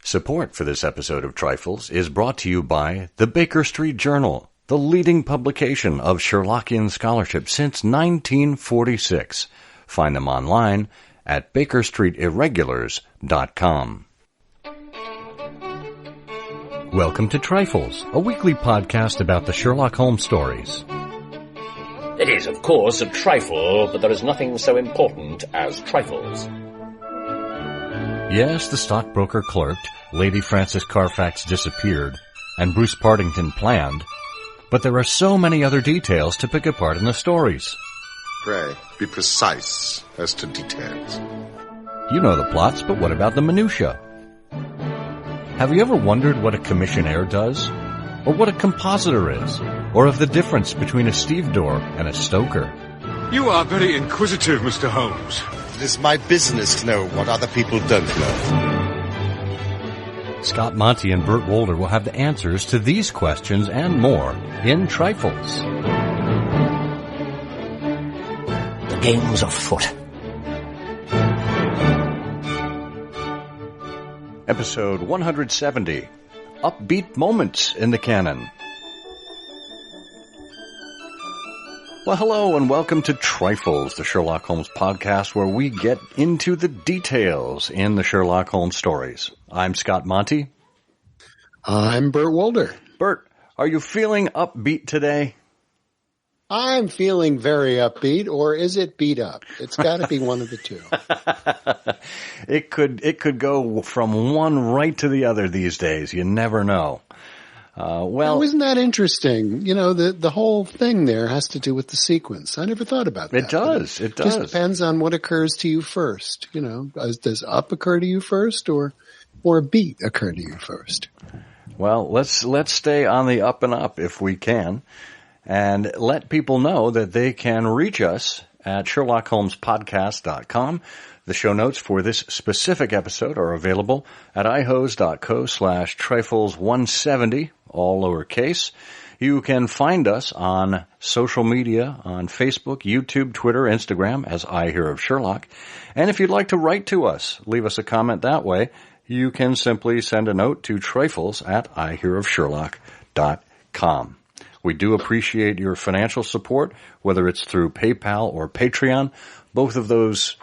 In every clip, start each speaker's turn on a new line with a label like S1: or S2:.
S1: Support for this episode of Trifles is brought to you by the Baker Street Journal, the leading publication of Sherlockian scholarship since 1946. Find them online at bakerstreetirregulars.com. Welcome to Trifles, a weekly podcast about the Sherlock Holmes stories.
S2: It is, of course, a trifle, but there is nothing so important as trifles.
S1: Yes, the stockbroker clerked, Lady Frances Carfax disappeared, and Bruce Partington planned, but there are so many other details to pick apart in the stories.
S3: Pray, be precise as to details.
S1: You know the plots, but what about the minutiae? Have you ever wondered what a commissionaire does? Or what a compositor is? Or of the difference between a stevedore and a stoker?
S4: You are very inquisitive, Mr. Holmes.
S3: It is my business to know what other people don't know.
S1: Scott Monty and Burt Wolder will have the answers to these questions and more in Trifles.
S2: The game's afoot.
S1: Episode 170, Upbeat Moments in the Canon. Well, hello and welcome to Trifles, the Sherlock Holmes podcast where we get into the details in the Sherlock Holmes stories. I'm Scott Monty.
S5: I'm Burt Wolder.
S1: Burt, are you feeling upbeat today?
S5: I'm feeling very upbeat, or is it beat up? It's got to be one of the two.
S1: It could go from one right to the other these days. You never know. Well,
S5: isn't that interesting? You know, the whole thing there has to do with the sequence. I never thought about that.
S1: It does. It does.
S5: Just depends on what occurs to you first. You know, does up occur to you first, or beat occur to you first?
S1: Well, let's stay on the up and up if we can, and let people know that they can reach us at SherlockHolmesPodcast.com. The show notes for this specific episode are available at ihose.co/trifles170, all lowercase. You can find us on social media, on Facebook, YouTube, Twitter, Instagram, as I Hear of Sherlock. And if you'd like to write to us, leave us a comment that way, you can simply send a note to trifles at ihearofsherlock.com. We do appreciate your financial support, whether it's through PayPal or Patreon. Both of those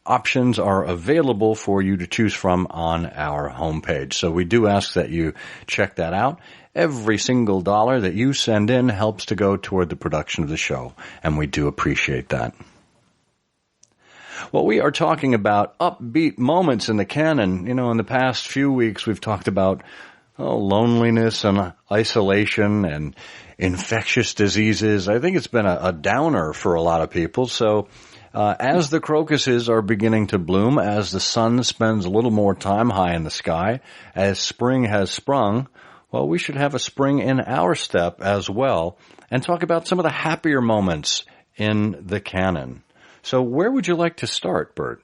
S1: options are available for you to choose from on our homepage. So we do ask that you check that out. Every single dollar that you send in helps to go toward the production of the show, and we do appreciate that. Well, we are talking about upbeat moments in the canon. You know, in the past few weeks, we've talked about loneliness and isolation and infectious diseases. I think it's been a downer for a lot of people. So as the crocuses are beginning to bloom, as the sun spends a little more time high in the sky, as spring has sprung, well, we should have a spring in our step as well and talk about some of the happier moments in the canon. So where would you like to start, Burt?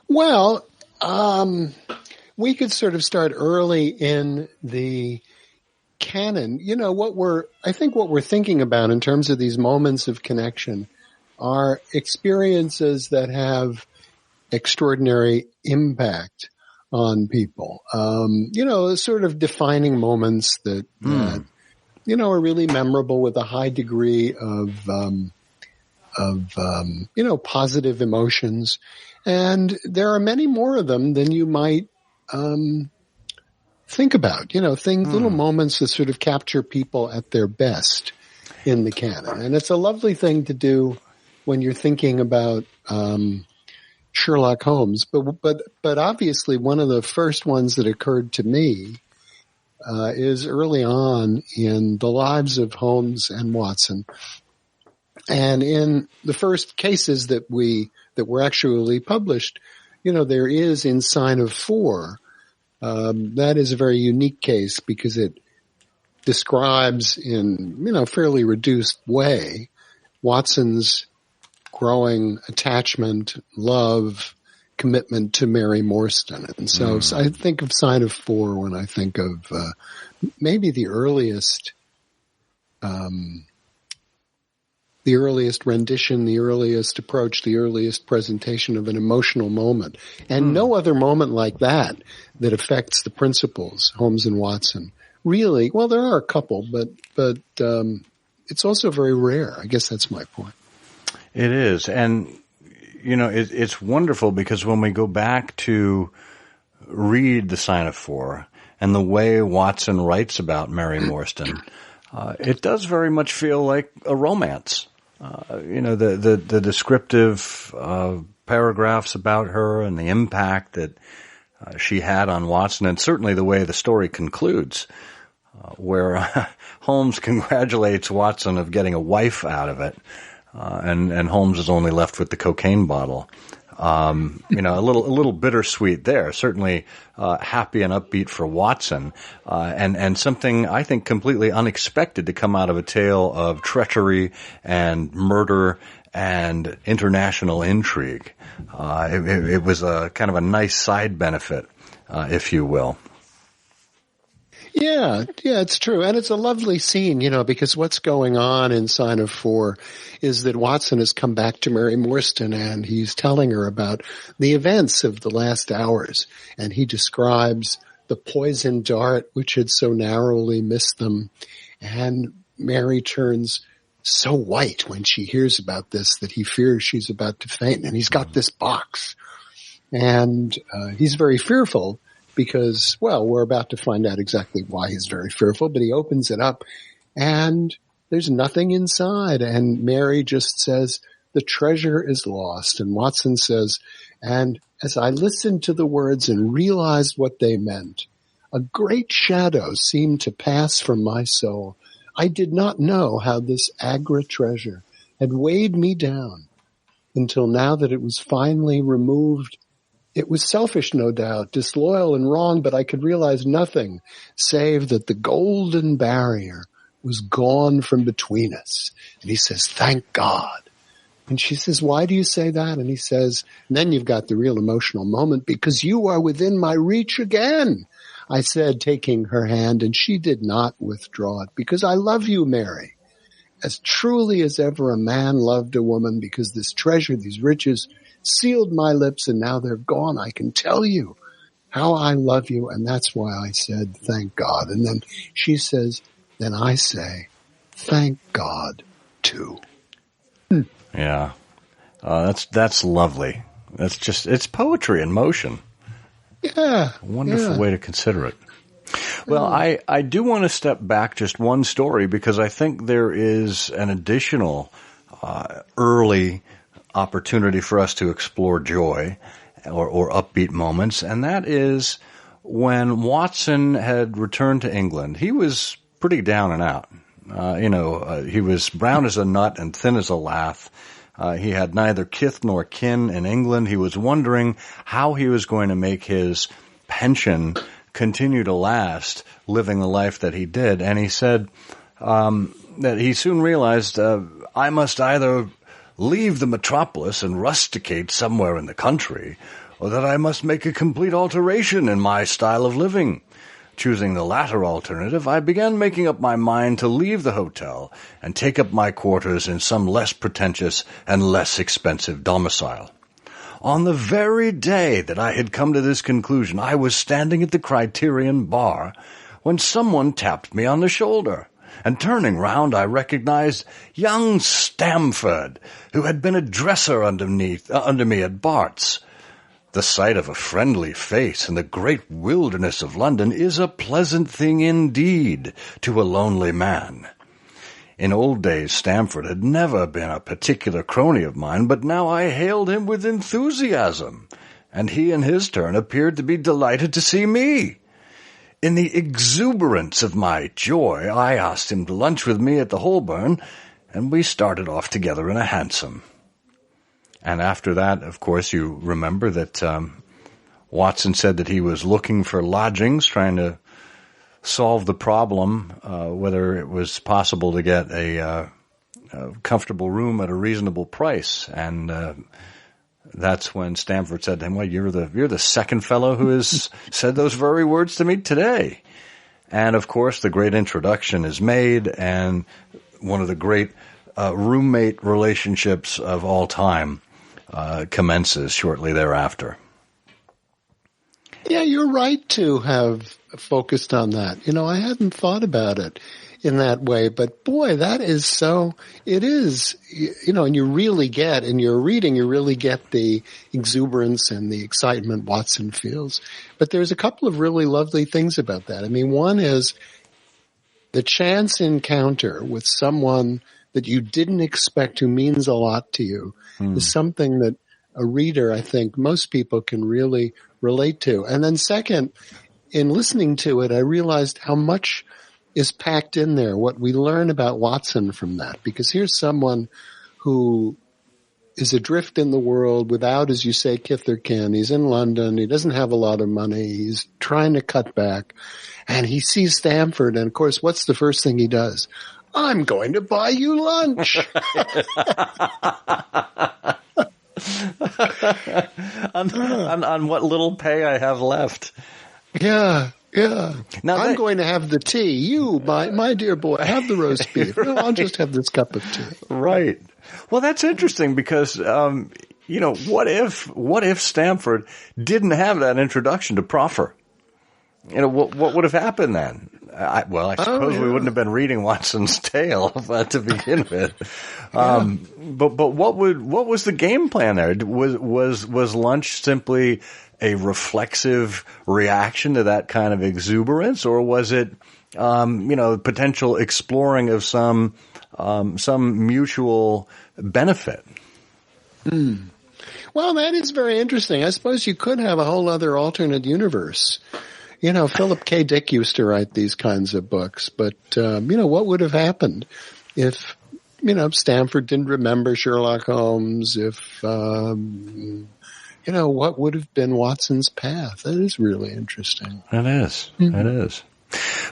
S5: Well, we could sort of start early in the canon. You know, I think what we're thinking about in terms of these moments of connection are experiences that have extraordinary impact on people. You know, sort of defining moments that you know, are really memorable with a high degree of you know, positive emotions. And there are many more of them than you might think about. You know, little moments that sort of capture people at their best in the canon. And it's a lovely thing to do when you're thinking about Sherlock Holmes. But obviously one of the first ones that occurred to me is early on in the lives of Holmes and Watson. And in the first cases that were actually published, you know, there is in Sign of Four. That is a very unique case because it describes in, you know, fairly reduced way Watson's growing attachment, love, commitment to Mary Morstan. And so I think of Sign of Four when I think of maybe the earliest the earliest rendition, the earliest approach, the earliest presentation of an emotional moment. And no other moment like that affects the principles, Holmes and Watson. Really, well, there are a couple, but it's also very rare. I guess that's my point.
S1: It is. And, it's wonderful because when we go back to read The Sign of Four and the way Watson writes about Mary Morstan, it does very much feel like a romance. The descriptive paragraphs about her and the impact that she had on Watson, and certainly the way the story concludes, where Holmes congratulates Watson of getting a wife out of it, and Holmes is only left with the cocaine bottle. A little bittersweet there. Certainly happy and upbeat for Watson, and something I think completely unexpected to come out of a tale of treachery and murder and international intrigue. It was a kind of a nice side benefit, if you will.
S5: Yeah, it's true. And it's a lovely scene, because what's going on in Sign of Four is that Watson has come back to Mary Morstan and he's telling her about the events of the last hours. And he describes the poison dart which had so narrowly missed them. And Mary turns so white when she hears about this that he fears she's about to faint. And he's got this box. And he's very fearful. Because, well, we're about to find out exactly why he's very fearful, but he opens it up and there's nothing inside. And Mary just says, the treasure is lost. And Watson says, and as I listened to the words and realized what they meant, a great shadow seemed to pass from my soul. I did not know how this agra treasure had weighed me down until now that it was finally removed. It was selfish, no doubt, disloyal and wrong, but I could realize nothing save that the golden barrier was gone from between us. And he says, thank God. And she says, why do you say that? And he says, and then you've got the real emotional moment, because you are within my reach again. I said, taking her hand, and she did not withdraw it, because I love you, Mary, as truly as ever a man loved a woman, because this treasure, these riches, sealed my lips and now they're gone. I can tell you how I love you. And that's why I said, thank God. And then she says, then I say, thank God too.
S1: Yeah. That's lovely. It's poetry in motion.
S5: Yeah.
S1: A wonderful way to consider it. Well, I do want to step back just one story because I think there is an additional early opportunity for us to explore joy or upbeat moments, and that is when Watson had returned to England. He was pretty down and out. He was brown as a nut and thin as a lath. He had neither kith nor kin in England. He was wondering how he was going to make his pension continue to last, living the life that he did. And he said that he soon realized, I must either leave the metropolis and rusticate somewhere in the country, or that I must make a complete alteration in my style of living. Choosing the latter alternative, I began making up my mind to leave the hotel and take up my quarters in some less pretentious and less expensive domicile. On the very day that I had come to this conclusion, I was standing at the Criterion bar when someone tapped me on the shoulder. And turning round, I recognized young Stamford, who had been a dresser under me at Bart's. The sight of a friendly face in the great wilderness of London is a pleasant thing indeed to a lonely man. In old days, Stamford had never been a particular crony of mine, but now I hailed him with enthusiasm, and he in his turn appeared to be delighted to see me. In the exuberance of my joy, I asked him to lunch with me at the Holborn, and we started off together in a hansom. And after that, of course, you remember that Watson said that he was looking for lodgings, trying to solve the problem, whether it was possible to get a comfortable room at a reasonable price. And that's when Stamford said to him, well, you're the second fellow who has said those very words to me today. And of course, the great introduction is made, and one of the great roommate relationships of all time commences shortly thereafter.
S5: Yeah, you're right to have focused on that. You know, I hadn't thought about it in that way, but boy, that is so, it is, you know, and you really get, in your reading, you really get the exuberance and the excitement Watson feels. But there's a couple of really lovely things about that. I mean, one is the chance encounter with someone that you didn't expect who means a lot to you is something that a reader, I think most people can really relate to. And then second, in listening to it, I realized how much is packed in there, what we learn about Watson from that. Because here's someone who is adrift in the world without, as you say, kith or kin. He's in London. He doesn't have a lot of money. He's trying to cut back. And he sees Stamford. And, of course, what's the first thing he does? I'm going to buy you lunch.
S1: on what little pay I have left.
S5: Yeah. Yeah.
S1: Now
S5: I'm going to have the tea. You, my dear boy, have the roast beef. No, I'll just have this cup of tea.
S1: Right. Well, that's interesting because, you know, what if Stamford didn't have that introduction to Proffer? You know, what would have happened then? I suppose we wouldn't have been reading Watson's tale to begin with. But what was the game plan there? Was lunch simply a reflexive reaction to that kind of exuberance, or was it, potential exploring of some mutual benefit?
S5: Well, that is very interesting. I suppose you could have a whole other alternate universe. You know, Philip K. Dick used to write these kinds of books, but, what would have happened if, Stamford didn't remember Sherlock Holmes, if, what would have been Watson's path? That is really interesting.
S1: It is. It is.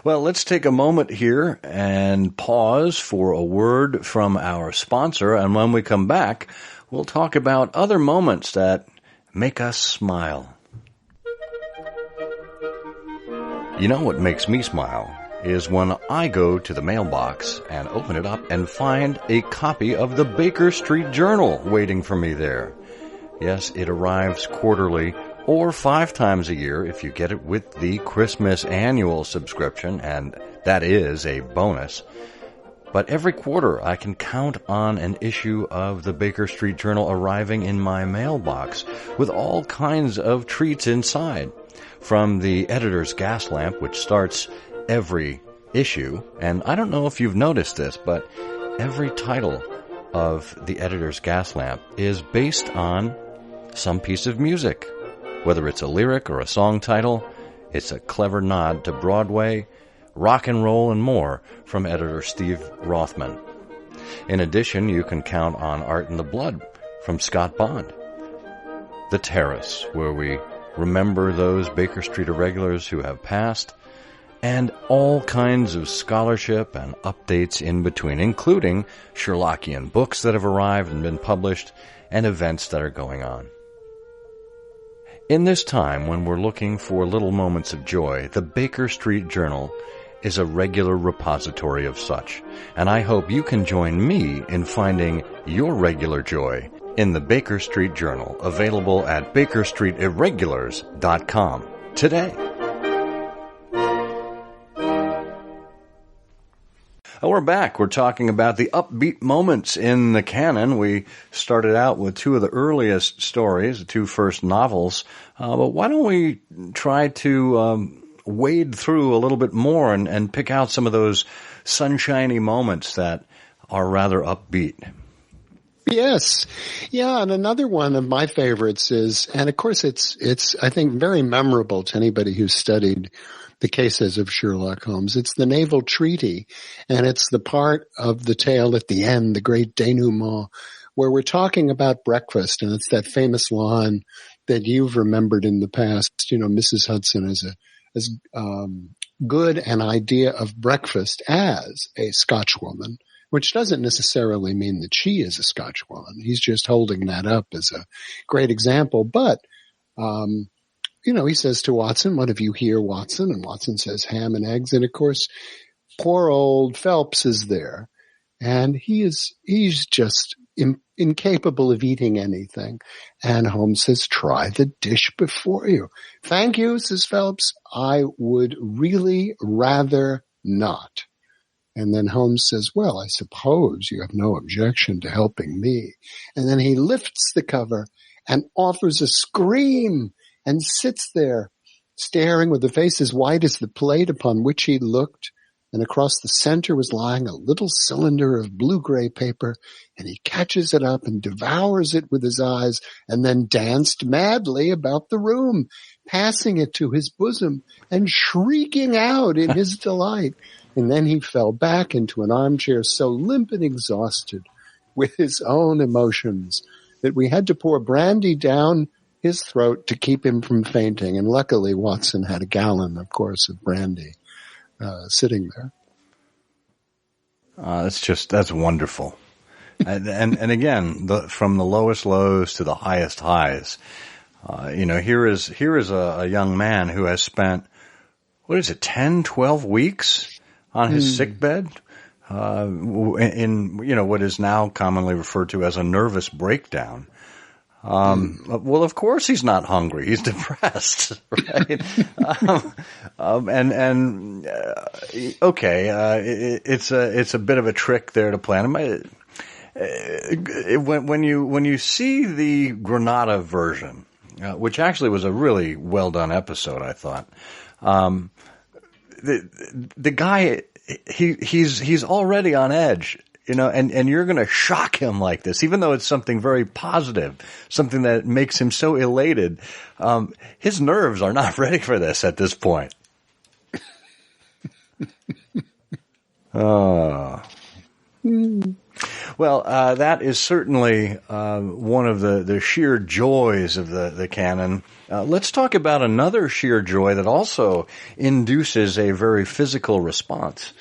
S1: Well, let's take a moment here and pause for a word from our sponsor. And when we come back, we'll talk about other moments that make us smile. You know what makes me smile is when I go to the mailbox and open it up and find a copy of the Baker Street Journal waiting for me there. Yes, it arrives quarterly or 5 times a year if you get it with the Christmas annual subscription, and that is a bonus. But every quarter I can count on an issue of the Baker Street Journal arriving in my mailbox with all kinds of treats inside. From the editor's gas lamp, which starts every issue, and I don't know if you've noticed this, but every title of the editor's gas lamp is based on some piece of music. Whether it's a lyric or a song title, it's a clever nod to Broadway, rock and roll, and more from editor Steve Rothman. In addition, you can count on Art in the Blood from Scott Bond. The Terrace, where we remember those Baker Street irregulars who have passed, and all kinds of scholarship and updates in between, including Sherlockian books that have arrived and been published, and events that are going on. In this time when we're looking for little moments of joy, the Baker Street Journal is a regular repository of such, and I hope you can join me in finding your regular joy in the Baker Street Journal, available at bakerstreetirregulars.com today. We're back. We're talking about the upbeat moments in the canon. We started out with 2 of the earliest stories, the 2 first novels. But why don't we try to wade through a little bit more and pick out some of those sunshiny moments that are rather upbeat?
S5: Yes. Yeah, and another one of my favorites is, and of course it's I think very memorable to anybody who's studied the cases of Sherlock Holmes. It's the naval treaty, and it's the part of the tale at the end, the great denouement, where we're talking about breakfast, and it's that famous line that you've remembered in the past. Mrs. Hudson is as good an idea of breakfast as a Scotchwoman, which doesn't necessarily mean that she is a Scotchwoman. He's just holding that up as a great example. But, he says to Watson, "What have you here, Watson?" And Watson says, "Ham and eggs." And, of course, poor old Phelps is there. And he's just incapable of eating anything. And Holmes says, try the dish before you. Thank you, says Phelps. I would really rather not. And then Holmes says, well, I suppose you have no objection to helping me. And then he lifts the cover and offers a scream and sits there staring with a face as white as the plate upon which he looked. And across the center was lying a little cylinder of blue-gray paper, and he catches it up and devours it with his eyes, and then danced madly about the room, passing it to his bosom and shrieking out in his delight. And then he fell back into an armchair so limp and exhausted with his own emotions that we had to pour brandy down his throat to keep him from fainting. And luckily Watson had a gallon, of course, of brandy sitting there.
S1: That's wonderful. and again, from the lowest lows to the highest highs. Here is a young man who has spent, 10, 12 weeks on his sickbed, in what is now commonly referred to as a nervous breakdown. Well, of course he's not hungry. He's depressed, right? It's a bit of a trick there to plan. When you see the Granada version, which actually was a really well done episode, I thought, the guy, he's already on edge. And you're going to shock him like this, even though it's something very positive, something that makes him so elated. His nerves are not ready for this at this point. Well, that is certainly one of the sheer joys of the canon. Let's talk about another sheer joy that also induces a very physical response.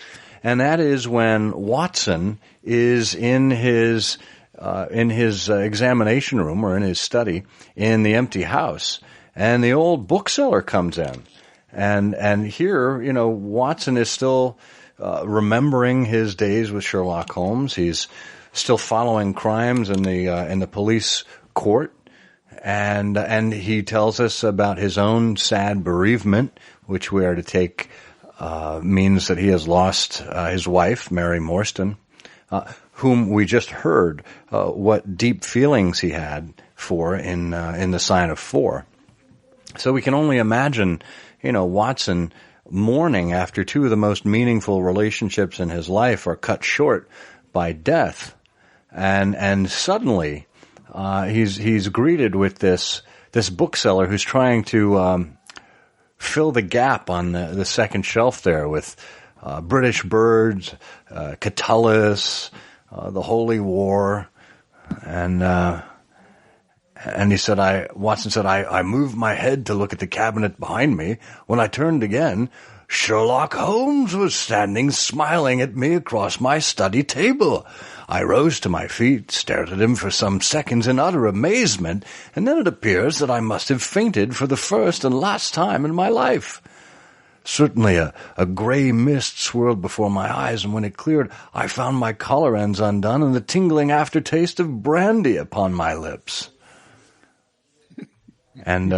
S1: And that is when Watson is in his examination room or in his study in the empty house, and the old bookseller comes in, and here Watson is still remembering his days with Sherlock Holmes. He's still following crimes in the police court, and he tells us about his own sad bereavement, which we are to take. Means that he has lost his wife, Mary Morstan, whom we just heard what deep feelings he had for in the Sign of Four. So we can only imagine, Watson mourning after two of the most meaningful relationships in his life are cut short by death, and suddenly he's greeted with this bookseller who's trying to fill the gap on the second shelf there with British Birds, Catullus, the Holy War, and he said, Watson said, I moved my head to look at the cabinet behind me. When I turned again, Sherlock Holmes was standing smiling at me across my study table. I rose to my feet, stared at him for some seconds in utter amazement, and then it appears that I must have fainted for the first and last time in my life. Certainly a gray mist swirled before my eyes, and when it cleared, I found my collar ends undone and the tingling aftertaste of brandy upon my lips. And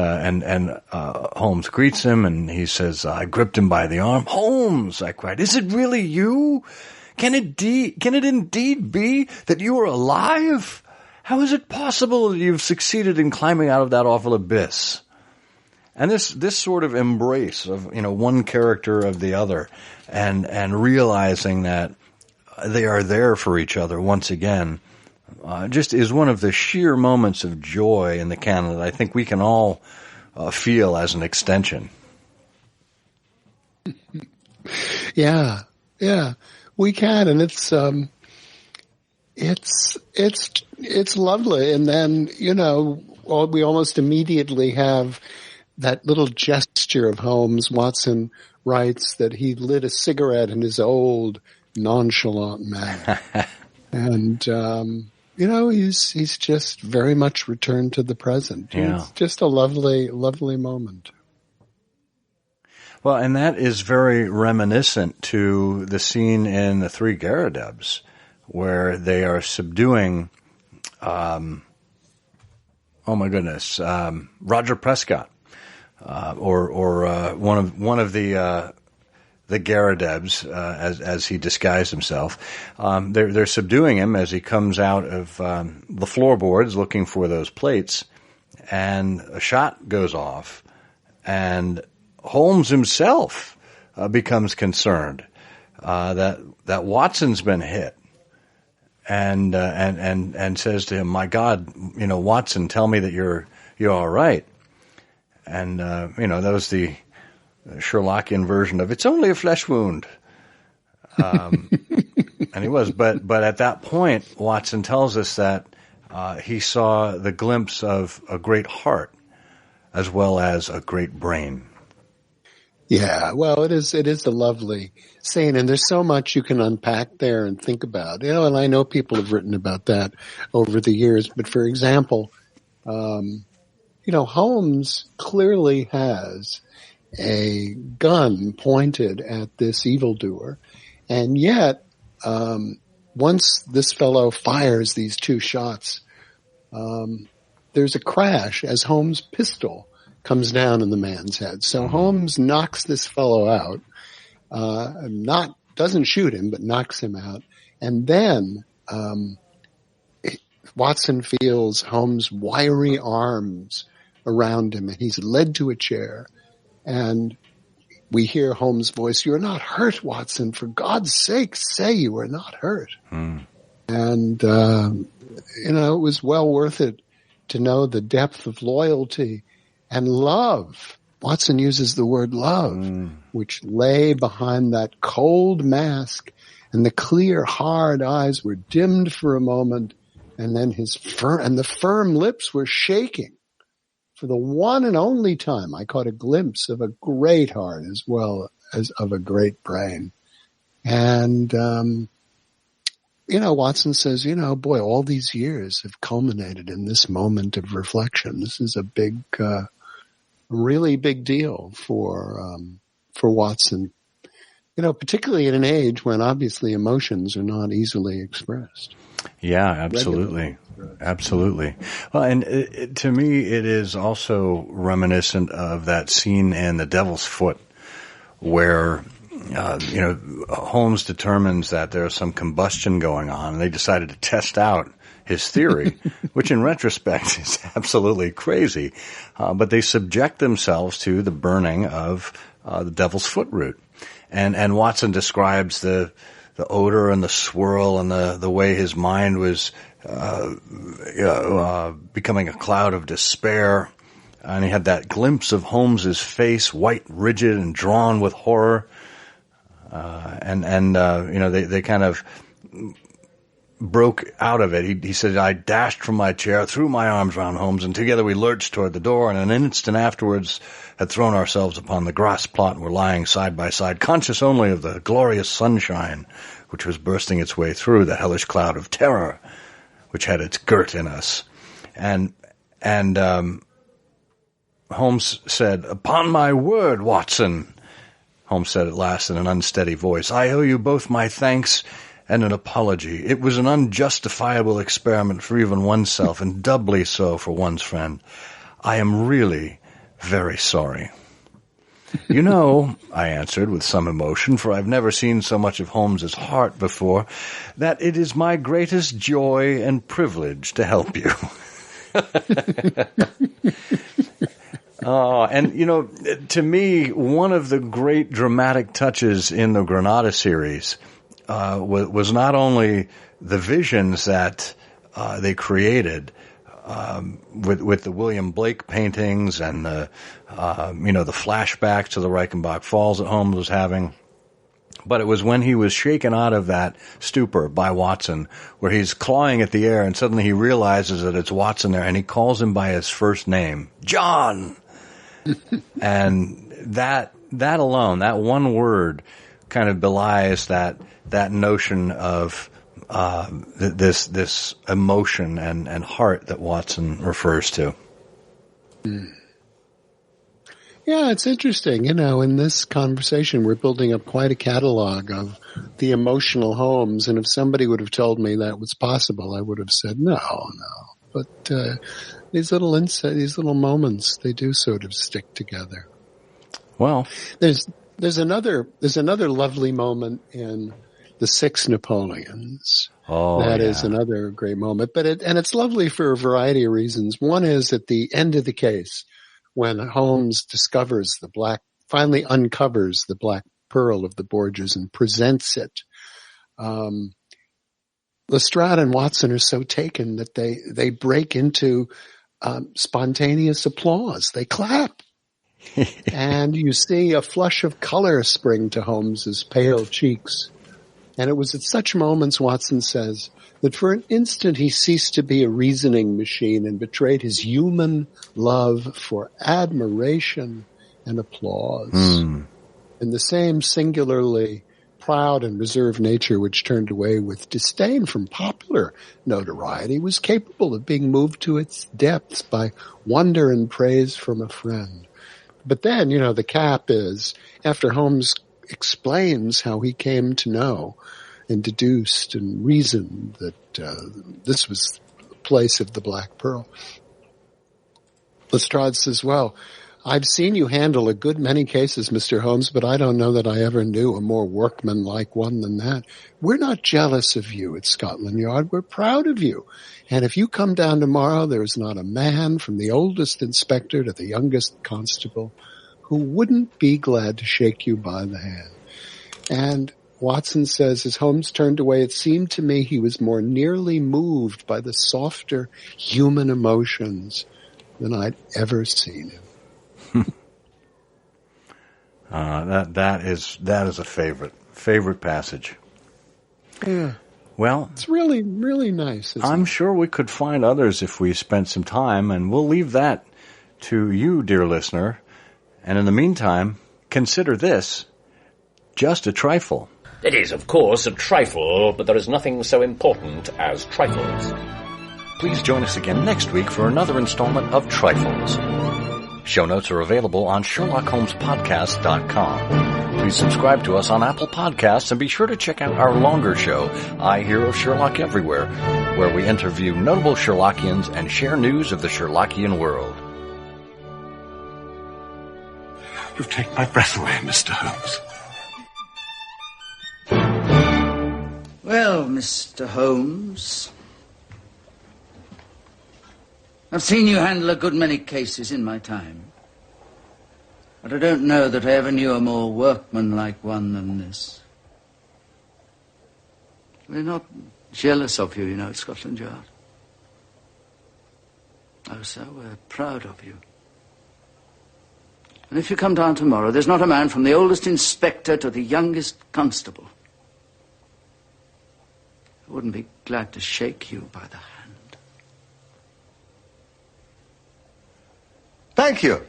S1: Holmes greets him, and he says, I gripped him by the arm. Holmes, I cried, is it really you? Can it indeed be that you are alive? How is it possible that you've succeeded in climbing out of that awful abyss? And this sort of embrace of, one character of the other and realizing that they are there for each other once again, just is one of the sheer moments of joy in the canon that I think we can all feel as an extension.
S5: Yeah. We can, and it's lovely. And then, we almost immediately have that little gesture of Holmes. Watson writes that he lit a cigarette in his old nonchalant manner. And, he's just very much returned to the present.
S1: Yeah.
S5: It's just a lovely, lovely moment.
S1: Well, and that is very reminiscent to the scene in The Three Garridebs, where they are subduing, Roger Prescott, or one of the Garadebs, as he disguised himself. They're subduing him as he comes out of the floorboards looking for those plates, and a shot goes off, and Holmes himself becomes concerned that Watson's been hit, and says to him, "My God, Watson, tell me that you're all right." And that was the Sherlockian version of "It's only a flesh wound," and he was. But at that point, Watson tells us that he saw the glimpse of a great heart as well as a great brain.
S5: Yeah, well, it is a lovely scene, and there's so much you can unpack there and think about. And I know people have written about that over the years, but for example, Holmes clearly has a gun pointed at this evildoer, and yet, once this fellow fires these two shots, there's a crash as Holmes' pistol comes down in the man's head. So Holmes knocks this fellow out, doesn't shoot him, but knocks him out. And then, Watson feels Holmes' wiry arms around him, and he's led to a chair. And we hear Holmes' voice, "You're not hurt, Watson. For God's sake, say you are not hurt." And, it was well worth it to know the depth of loyalty and love. Watson uses the word love, which lay behind that cold mask, and the clear, hard eyes were dimmed for a moment, and then the firm lips were shaking. For the one and only time, I caught a glimpse of a great heart as well as of a great brain. And, Watson says, boy, all these years have culminated in this moment of reflection. This is a big, really big deal for Watson, particularly in an age when obviously emotions are not easily expressed.
S1: Yeah, absolutely. Absolutely. Well, and to me, it is also reminiscent of that scene in The Devil's Foot where, Holmes determines that there's some combustion going on, and they decided to test out his theory, which in retrospect is absolutely crazy. But they subject themselves to the burning of the Devil's Foot root. And Watson describes the odor and the swirl and the way his mind was becoming a cloud of despair. And he had that glimpse of Holmes's face, white, rigid, and drawn with horror. They kind of broke out of it. He said, "I dashed from my chair, threw my arms around Holmes, and together we lurched toward the door, and an instant afterwards had thrown ourselves upon the grass plot and were lying side by side, conscious only of the glorious sunshine which was bursting its way through the hellish cloud of terror which had its girt in us." And Holmes said, "Upon my word, Watson," Holmes said at last in an unsteady voice, "I owe you both my thanks and an apology. It was an unjustifiable experiment for even oneself, and doubly so for one's friend. I am really very sorry." I answered with some emotion, for I've never seen so much of Holmes's heart before, "that it is my greatest joy and privilege to help you." To me, one of the great dramatic touches in the Granada series was not only the visions that they created with the William Blake paintings and the flashbacks to the Reichenbach Falls that Holmes was having, but it was when he was shaken out of that stupor by Watson, where he's clawing at the air and suddenly he realizes that it's Watson there, and he calls him by his first name, "John." And that alone, that one word, kind of belies that notion of this emotion and heart that Watson refers to.
S5: Yeah, it's interesting. In this conversation, we're building up quite a catalog of the emotional Holmes. And if somebody would have told me that was possible, I would have said, no. But these little these little moments, they do sort of stick together.
S1: Well,
S5: there's another lovely moment in The Six Napoleons.
S1: Oh,
S5: that
S1: yeah.
S5: is another great moment. But it's lovely for a variety of reasons. One is at the end of the case, when Holmes finally uncovers the black pearl of the Borgias and presents it. Lestrade and Watson are so taken that they break into spontaneous applause. They clap. And you see a flush of color spring to Holmes's pale cheeks. And it was at such moments, Watson says, that for an instant he ceased to be a reasoning machine and betrayed his human love for admiration and applause. And the same singularly proud and reserved nature which turned away with disdain from popular notoriety was capable of being moved to its depths by wonder and praise from a friend. But then, the cap is, after Holmes explains how he came to know and deduced and reasoned that this was the place of the Black Pearl. Lestrade says, well, I've seen you handle a good many cases, Mr. Holmes, but I don't know that I ever knew a more workmanlike one than that. We're not jealous of you at Scotland Yard. We're proud of you. And if you come down tomorrow, there's not a man from the oldest inspector to the youngest constable who wouldn't be glad to shake you by the hand. And Watson says, as Holmes turned away, it seemed to me he was more nearly moved by the softer human emotions than I'd ever seen him.
S1: That is a favorite passage.
S5: Yeah.
S1: Well,
S5: it's really, really nice.
S1: I'm sure we could find others if we spent some time, and we'll leave that to you, dear listener. And in the meantime, consider this just a trifle.
S2: It is, of course, a trifle, but there is nothing so important as trifles.
S1: Please join us again next week for another installment of Trifles. Show notes are available on SherlockHolmesPodcast.com. Please subscribe to us on Apple Podcasts and be sure to check out our longer show, I Hear of Sherlock Everywhere, where we interview notable Sherlockians and share news of the Sherlockian world.
S4: You take my breath away, Mr. Holmes.
S6: Well, Mr. Holmes, I've seen you handle a good many cases in my time, but I don't know that I ever knew a more workmanlike one than this. We're not jealous of you, at Scotland Yard. Oh, sir, we're proud of you. And if you come down tomorrow, there's not a man from the oldest inspector to the youngest constable who wouldn't be glad to shake you by the hand.
S3: Thank you.